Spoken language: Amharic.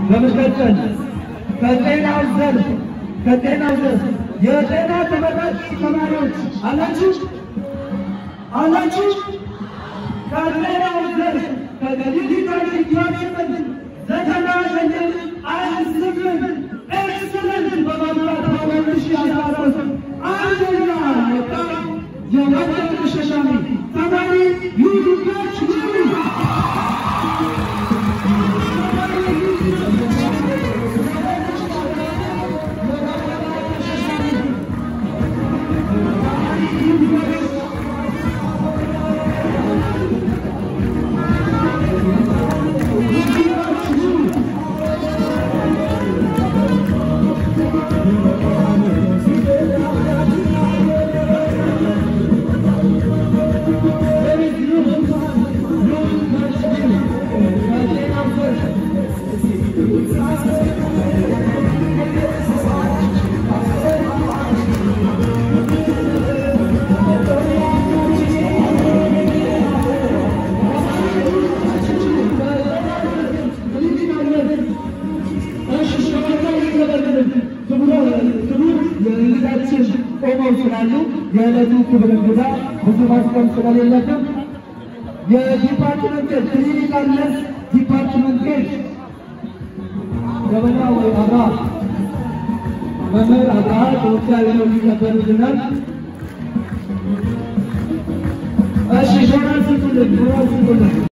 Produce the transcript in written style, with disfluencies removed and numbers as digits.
በመቀጠል ከጤናው ዘርፍ የጤና ተመራቂ ተማሪዎች አላችሁ ከጤናው ዘርፍ ከዲጂታል ዲፓርትመንት ዘጠና ሸኝል አንስምን ኤክሰለንት በማምራት በ2013 አንደኛ የወጣው የወጣት ተሸላሚ ተማሪ ዩቱቦች የዕለቱ ክብር እንግዳ ብዙ ማስቀም ስለሌለብን የዲፓርትመንት ክሊኒካል ነርስ ዲፓርትመንት ገበና ወይ አብራ መምህር አብራ ተወካይ ነው ሊቀበሉልናል። እሺ ጆናስ ይሉልን